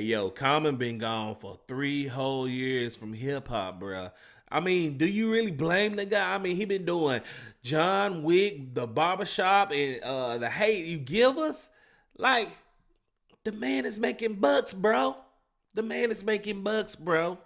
Yo, Common been gone for 3 whole years from hip hop, bruh. I mean, do you really blame the guy? I mean, he been doing John Wick, the barbershop, and the hate you give us. Like, the man is making bucks, bro. The man is making bucks, bro.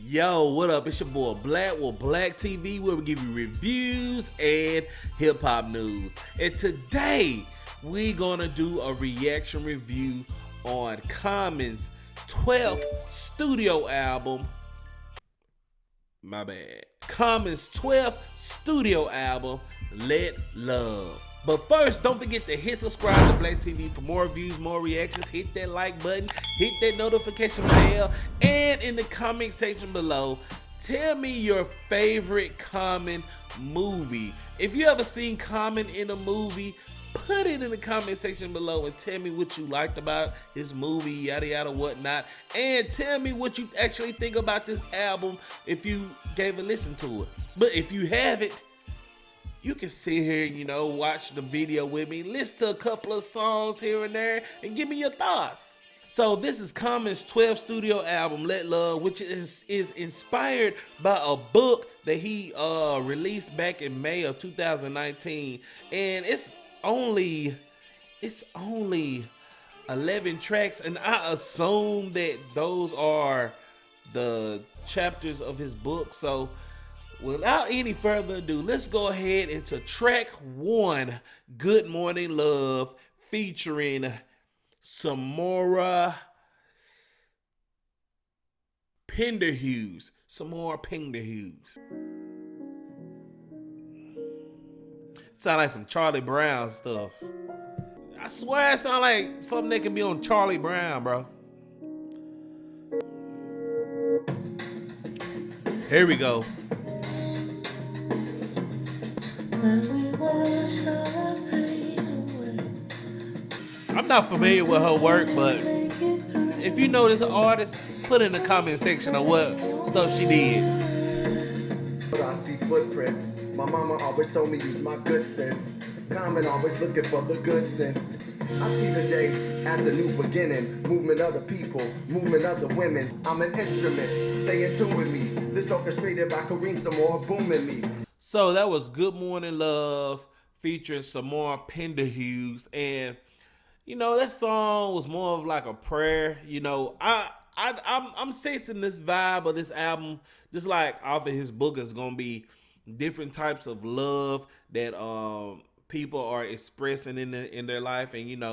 Yo, what up? It's your boy Black with Black TV, where we give you reviews and hip hop news. And today we gonna do a reaction review on Common's 12th studio album. My bad. Common's 12th studio album, Let Love. But first, don't forget to hit subscribe to Black TV for more views, more reactions. Hit that like button, hit that notification bell, and in the comment section below, tell me your favorite Common movie. If you ever seen Common in a movie, put it in the comment section below and tell me what you liked about his movie, yada yada whatnot. And tell me what you actually think about this album if you gave a listen to it. But if you haven't, you can sit here, watch the video with me, listen to a couple of songs here and there, and give me your thoughts. So this is Common's 12th studio album, Let Love, which is inspired by a book that he released back in May of 2019. And it's only 11 tracks, and I assume that those are the chapters of his book. So without any further ado, let's go ahead into track 1, Good Morning Love, featuring Samora Penderhughes. Sound like some Charlie Brown stuff. I swear it sound like something that can be on Charlie Brown, bro. Here we go. I'm not familiar with her work, but if you know this artist, put in the comment section of what stuff she did. I see footprints. My mama always told me use my good sense. Common always looking for the good sense. I see the day as a new beginning. Movement of the people, movement of the women. I'm an instrument, stay in tune with me. This orchestrated by Kareem, some more booming me. So that was Good Morning Love featuring Samora Penderhughes, and that song was more of like a prayer. I'm sensing this vibe of this album, just like off of his book, is gonna be different types of love that people are expressing in their life. And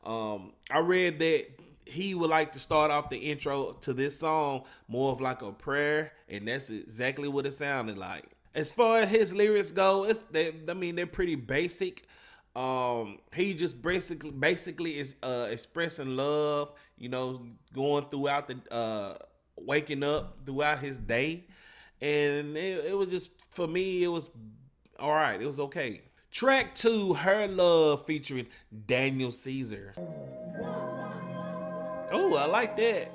I read that he would like to start off the intro to this song more of like a prayer, and that's exactly what it sounded like. As far as his lyrics go, they're pretty basic. He just basically is expressing love, going throughout the waking up throughout his day. And it was just, for me, it was all right. It was okay. Track 2, Her Love, featuring Daniel Caesar. Oh, I like that.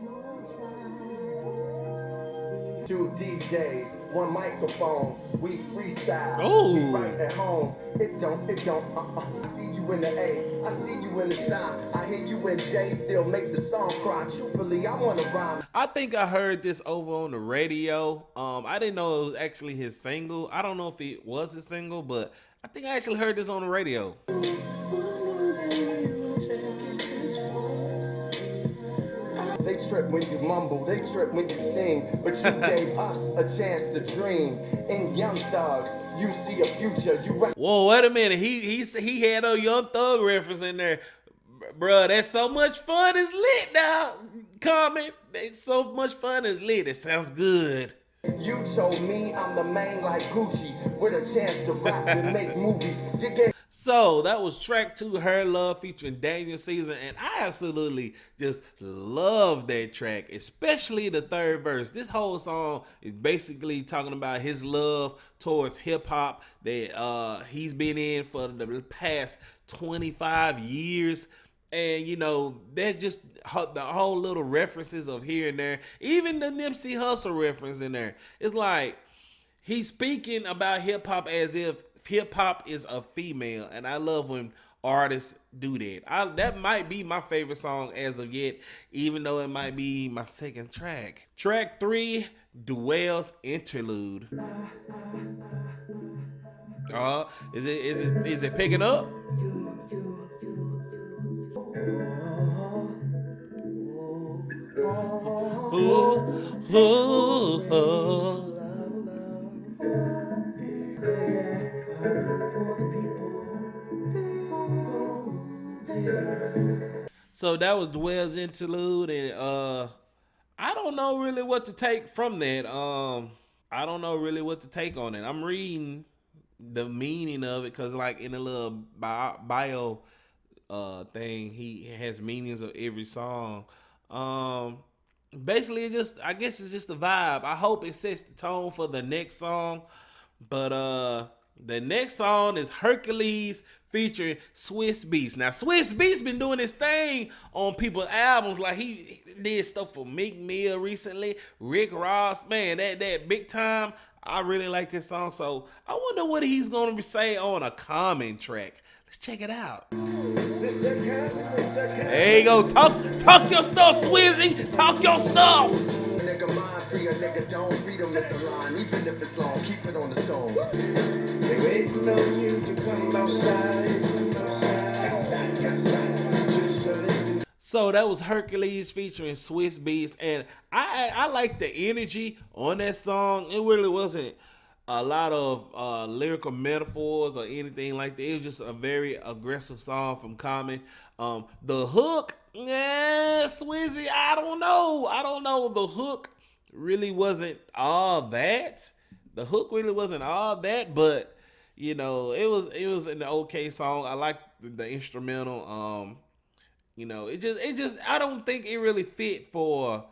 2 DJs, 1 microphone, we freestyle, Ooh. We right at home, it don't, I see you in the A, I see you in the side, I hear you in J, still make the song cry, truthfully, I wanna rhyme. I think I heard this over on the radio. I didn't know it was actually his single. I don't know if it was his single, but I think I actually heard this on the radio. They trip when you mumble, they trip when you sing, but you gave us a chance to dream. In Young Thugs, you see a future. Whoa, wait a minute. He had a Young Thug reference in there. Bruh, that's so much fun. It's lit now. Comment. That's so much fun. It's lit. It sounds good. You told me I'm the man like Gucci with a chance to rap and make movies. You gave. So that was track 2, Her Love, featuring Daniel Caesar, and I absolutely just love that track, especially the 3rd verse. This whole song is basically talking about his love towards hip hop that he's been in for the past 25 years. And you know, there's just the whole little references of here and there, even the Nipsey Hussle reference in there. It's like he's speaking about hip hop as if hip hop is a female, and I love when artists do that. That might be my favorite song as of yet, even though it might be my second track. Track 3, Dwell's Interlude. Is it picking up? Ooh, ooh, ooh. So that was Dwell's Interlude, and I don't know really what to take from that. I don't know really what to take on it. I'm reading the meaning of it because, like, in a little bio thing, he has meanings of every song. Basically, I guess it's just the vibe. I hope it sets the tone for the next song. But the next song is Hercules featuring Swiss Beats. Now, Swiss Beats been doing his thing on people's albums. Like, he did stuff for Meek Mill recently, Rick Ross. Man, that big time. I really like this song. So I wonder what he's gonna say on a Common track. Let's check it out. There you go. Talk your stuff, Swizzy. Talk your stuff. Nigga mind free, a nigga don't freedom is a line, even if it's long, keep it on the stones. They waiting on you to come outside. So that was Hercules featuring Swiss Beats, and I like the energy on that song. It really wasn't a lot of lyrical metaphors or anything like that. It was just a very aggressive song from Common. The hook, Swizzy, I don't know. The hook really wasn't all that. But you know, it was an okay song. I like the instrumental. You know, it just I don't think it really fit for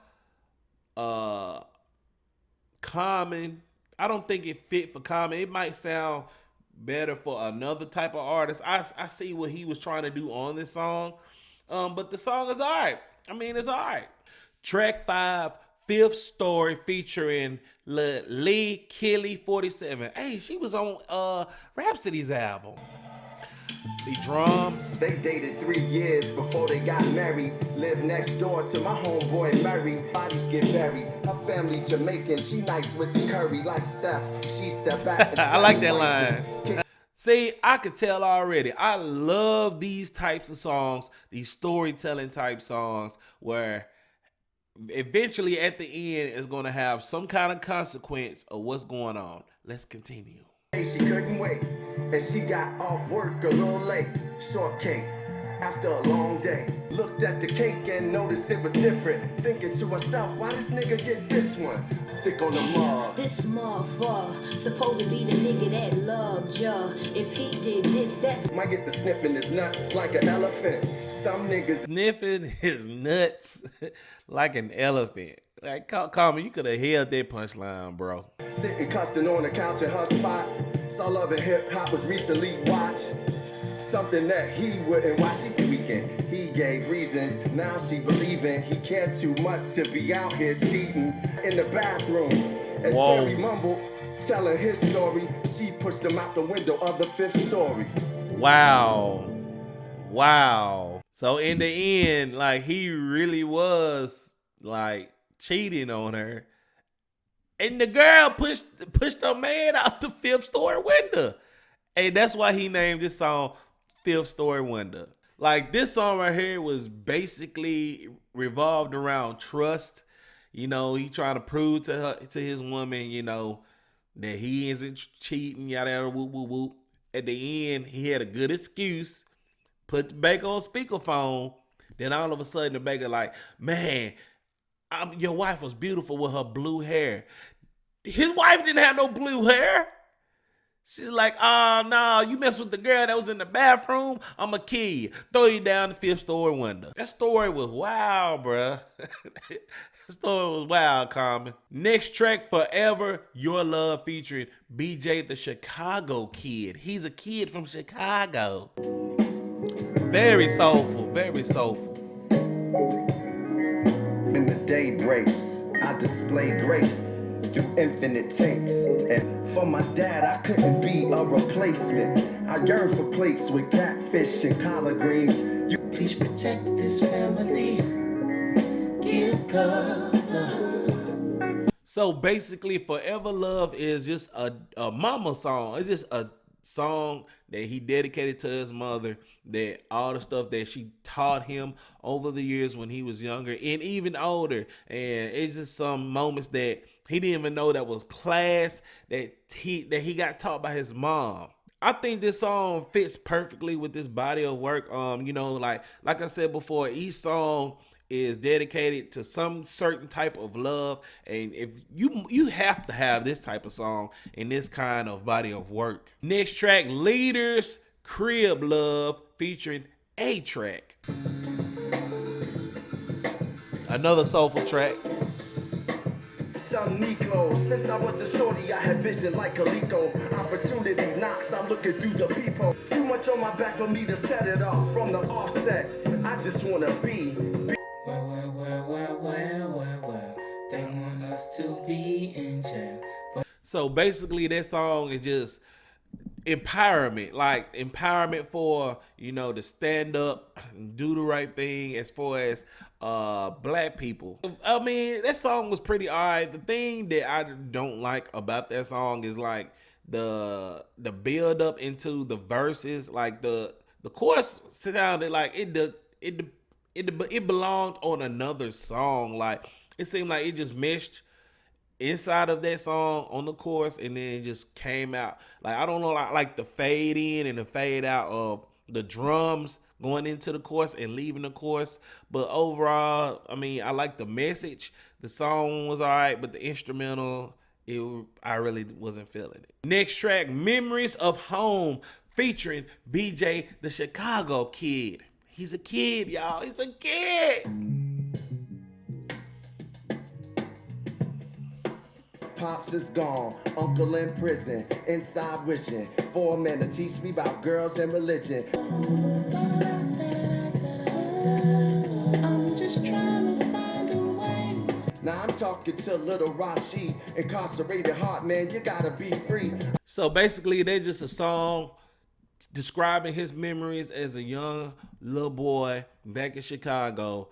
Common. I don't think it fit for Common. It might sound better for another type of artist. I see what he was trying to do on this song. But the song is alright. I mean, it's alright. Track 5, Fifth Story featuring Lee Kelly 47. Hey, she was on Rhapsody's album. The drums. They dated 3 years before they got married. Lived next door to my homeboy Mary. Bodies get buried. Her family Jamaican. She nice with the curry like Steph. She step back. I like that line. See, I could tell already. I love these types of songs, these storytelling type songs, where eventually at the end it's going to have some kind of consequence of what's going on. Let's continue. She couldn't wait, and she got off work a little late. Shortcake, after a long day. Looked at the cake and noticed it was different. Thinking to herself, why this nigga get this one? Stick on the mug. This motherfucker supposed to be the nigga that loved ya. If he did this, that's... Might get the sniffing his nuts like an elephant. Some niggas... Sniffing his nuts like an elephant. Like, Common, you could have held that punchline, bro. Sitting cussing on the couch in her spot. Saw Love and Hip Hop was recently watched. Something that he wouldn't watch, she tweaking. He gave reasons, now she believing. He cared too much to be out here cheating. In the bathroom, as Terry mumbled, telling his story, she pushed him out the window of the 5th story. Wow. So in the end, like, he really was, like, cheating on her. And the girl pushed her man out the 5th story window. And that's why he named this song 5th Story Window. Like, this song right here was basically revolved around trust. You know, he trying to prove to his woman, you know, that he isn't cheating, yada yada, whoop whoop whoop. At the end, he had a good excuse. Put the baker on speakerphone. Then all of a sudden, the baker like, man, your wife was beautiful with her blue hair. His wife didn't have no blue hair. She's like, no, you mess with the girl that was in the bathroom, I'ma kill you. Throw you down the 5th story window. That story was wild, bruh. That story was wild, Common. Next track, Forever Your Love featuring BJ the Chicago Kid. He's a kid from Chicago. Very soulful, very soulful. When the day breaks, I display grace through infinite takes. And for my dad, I couldn't be a replacement. I yearn for plates with catfish and collard greens. You please protect this family. Give cover. So basically, Forever Love is just a mama song. It's just a song that he dedicated to his mother, that all the stuff that she taught him over the years when he was younger and even older. And it's just some moments that he didn't even know that was class that he got taught by his mom. I think this song fits perfectly with this body of work. You know, like I said before, each song is dedicated to some certain type of love, and if you have to have this type of song in this kind of body of work. Next track, Leaders, Crib Love, featuring A-Track. Another soulful track. Some Nico, since I was a shorty, I had vision like a Lico. Opportunity knocks, I'm looking through the peephole. Too much on my back for me to set it off from the offset. I just wanna be. Well, they want us to be in jail. So basically, that song is just empowerment, like empowerment for, you know, to stand up and do the right thing as far as black people. I mean, that song was pretty alright. The thing that I don't like about that song is like the build up into the verses. Like the chorus sounded like it belonged on another song. Like it seemed like it just meshed inside of that song on the chorus, and then it just came out. Like I don't know, like the fade in and the fade out of the drums going into the chorus and leaving the chorus. But overall, I mean, I like the message. The song was all right, but the instrumental, I really wasn't feeling it. Next track, Memories of Home, featuring BJ the Chicago Kid. He's a kid, y'all. He's a kid. Pops is gone, uncle in prison, inside wishing for a man to teach me about girls and religion. I'm just trying to find a way. Now I'm talking to little Rashi, incarcerated heart, man, you gotta be free. So basically, they're just a song describing his memories as a young little boy back in Chicago.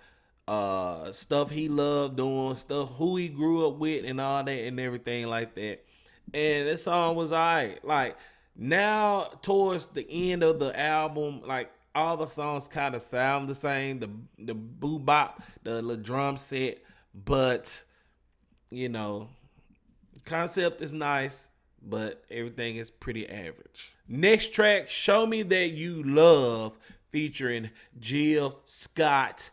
Stuff he loved doing, stuff who he grew up with and all that and everything like that. And this song was alright. Like now towards the end of the album, like all the songs kind of sound the same. The boo bop, the little drum set, but you know, the concept is nice, but everything is pretty average. Next track, Show Me That You Love, featuring Jill Scott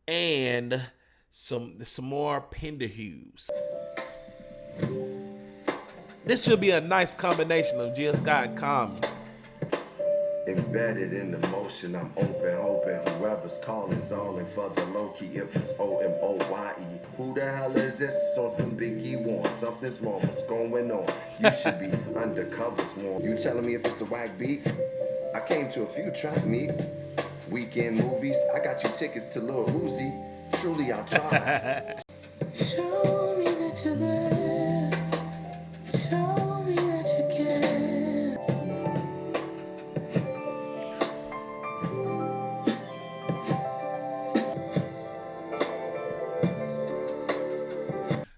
and some more Penderhues. This should be a nice combination of Jill Scott and Common. Embedded in the motion, I'm open, hoping whoever's calling's all in for the low-key. If it's O-M-O-Y-E, who the hell is this? On some Biggie one, something's wrong, what's going on? You should be undercovers more. You telling me if it's a whack beat? I came to a few track meets, weekend movies. I got you tickets to Lil Uzi. Truly, I'll try. Show me that you're there. Show me that you care.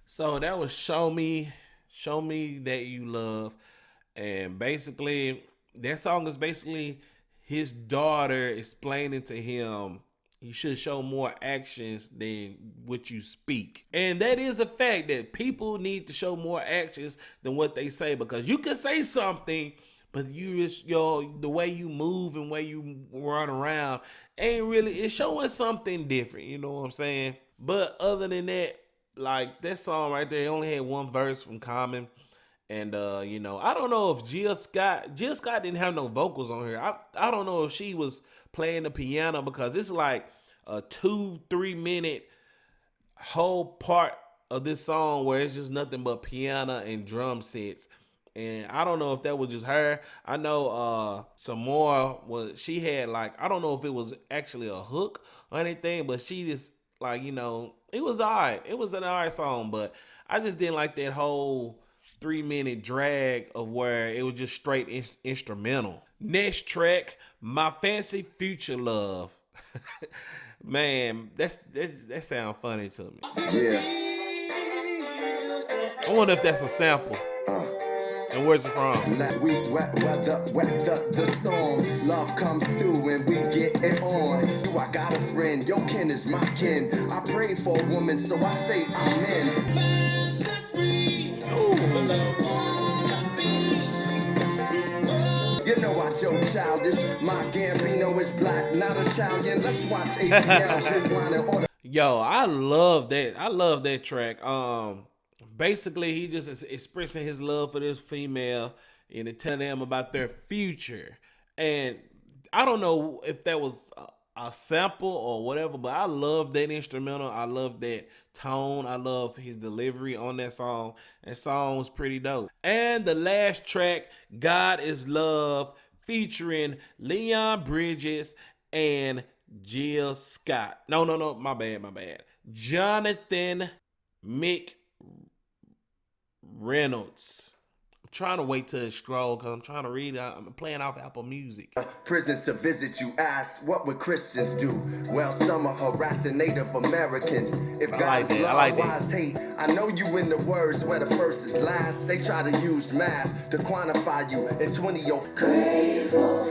So that was Show Me That You Love. And basically, that song is basically his daughter explaining to him you should show more actions than what you speak. And that is a fact that people need to show more actions than what they say, because you can say something, but you just the way you move and way you run around ain't really, it's showing something different, you know what I'm saying? But other than that, like that song right there, it only had one verse from Common. And you know, I don't know if Jill Scott didn't have no vocals on here. I don't know if she was playing the piano, because it's like a 2-3 minute whole part of this song where it's just nothing but piano and drum sets. And I don't know if that was just her. I know Samora she had like, I don't know if it was actually a hook or anything, but she just like, you know, it was alright. It was an alright song, but I just didn't like that whole 3-minute drag of where it was just straight instrumental. Next track, My Fancy Future Love. Man, that sounds funny to me. Yeah. I wonder if that's a sample. And where's it from? Let we weather the storm. Love comes through and we get it on. You, I got a friend, your kin is my kin. I pray for a woman, so I say amen. You know I joke childish. My Gambino is black, not Italian. Let's watch ATL, gin, wine, and order. Yo, I love that. I love that track. Basically, he just is expressing his love for this female and telling them about their future. And I don't know if that was a sample or whatever, but I love that instrumental. I love that tone. I love his delivery on that song. That song was pretty dope. And the last track, God Is Love, featuring Leon Bridges and Jill Scott. No, my bad. Jonathan McReynolds. I'm trying to wait till it scroll because I'm trying to read it. I'm playing off Apple Music. Prisons to visit, you ask, what would Christians do? Well, some are harassing Native Americans. If God is love, why is hate? I know you in the words where the first is last. They try to use math to quantify you in 20 your Grateful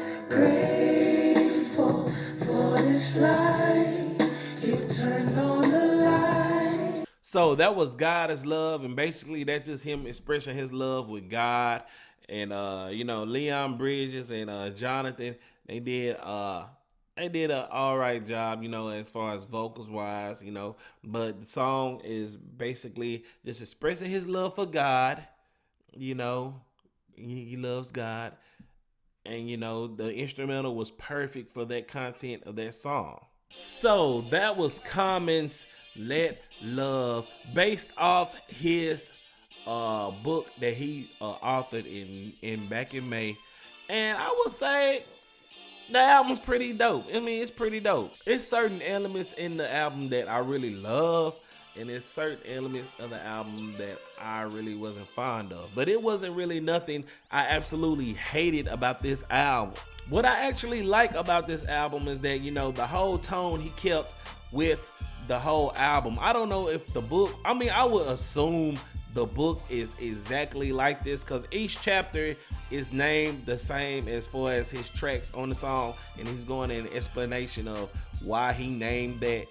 for this life. You turned on the light. So that was God Is Love, and basically that's just him expressing his love with God. And you know, Leon Bridges and Jonathan, they did an all right job, you know, as far as vocals wise, you know. But the song is basically just expressing his love for God. You know, he loves God, and you know the instrumental was perfect for that content of that song. So that was Common's Let Love, based off his book that he authored in back in May. And I would say the album's pretty dope. I mean, it's pretty dope. It's certain elements in the album that I really love, and there's certain elements of the album that I really wasn't fond of. But it wasn't really nothing I absolutely hated about this album. What I actually like about this album is that, you know, the whole tone he kept with the whole album. I don't know if the book, I mean, I would assume the book is exactly like this because each chapter is named the same as far as his tracks on the song, and he's going in an explanation of why he named that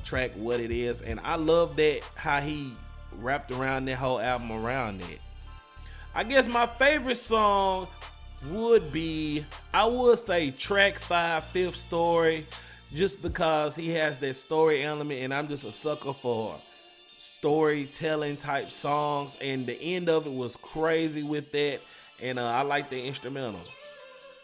track what it is. And I love that how he wrapped around that whole album around it. I guess my favorite song would be, I would say track 5, Fifth Story, just because he has that story element, and I'm just a sucker for storytelling type songs, and the end of it was crazy with that. And I like the instrumental.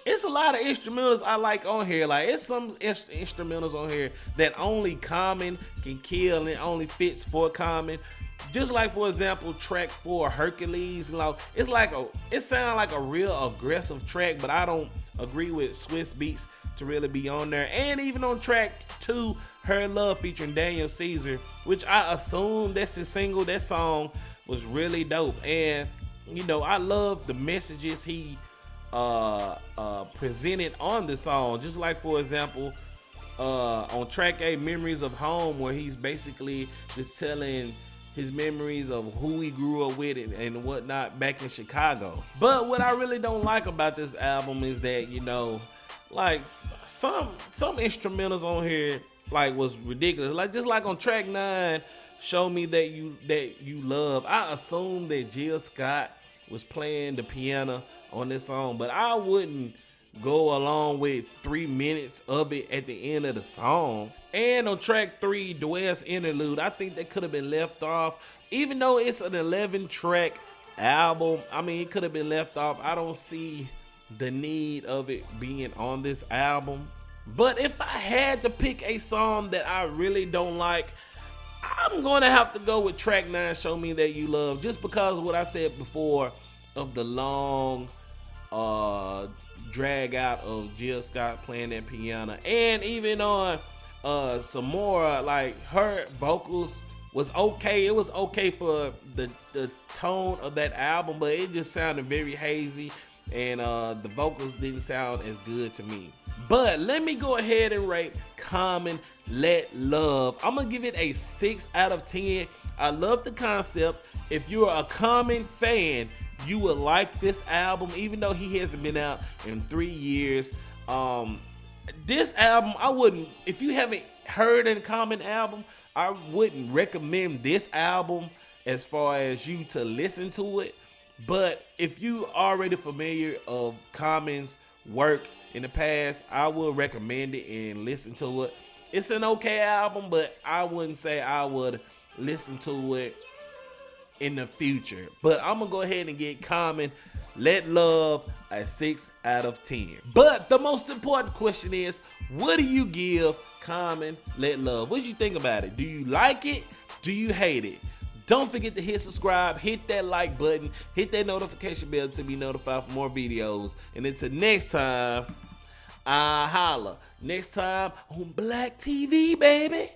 It's a lot of instrumentals I like on here. Like, it's some instrumentals on here that only Common can kill, and it only fits for Common. Just like, for example, track 4, Hercules. You know, it sounds like a real aggressive track, but I don't agree with Swiss Beats to really be on there. And even on track 2, Her Love, featuring Daniel Caesar, which I assume that's his single. That song was really dope. And you know, I love the messages he presented on the song. Just like, for example, on track 8, Memories of Home, where he's basically just telling his memories of who he grew up with and whatnot back in Chicago. But what I really don't like about this album is that, you know, like some instrumentals on here like was ridiculous. Like, just like on track 9, Show Me That You Love, I assumed that Jill Scott was playing the piano on this song, but I wouldn't go along with 3 minutes of it at the end of the song. And on track 3, Dwell's Interlude, I think that could have been left off. Even though it's an 11-track album, I mean, it could have been left off. I don't see the need of it being on this album. But if I had to pick a song that I really don't like, I'm going to have to go with track 9, Show Me That You Love, just because of what I said before of the long drag out of Jill Scott playing that piano, and even on some more, like, her vocals was okay. It was okay for the tone of that album, but it just sounded very hazy, and the vocals didn't sound as good to me. But let me go ahead and rate Common Let Love. I'm gonna give it a 6 out of 10. I love the concept. If you're a Common fan, you will like this album, even though he hasn't been out in 3 years. This album, I wouldn't, if you haven't heard a Common album, I wouldn't recommend this album as far as you to listen to it. But if you already familiar of Common's work in the past, I will recommend it and listen to it. It's an okay album, but I wouldn't say I would listen to it in the future. But I'm gonna go ahead and get Common Let Love a 6 out of 10. But the most important question is, what do you give Common Let Love? What do you think about it? Do you like it? Do you hate it? Don't forget to hit subscribe, hit that like button, hit that notification bell to be notified for more videos. And until next time, I holla. Next time on Black TV, baby.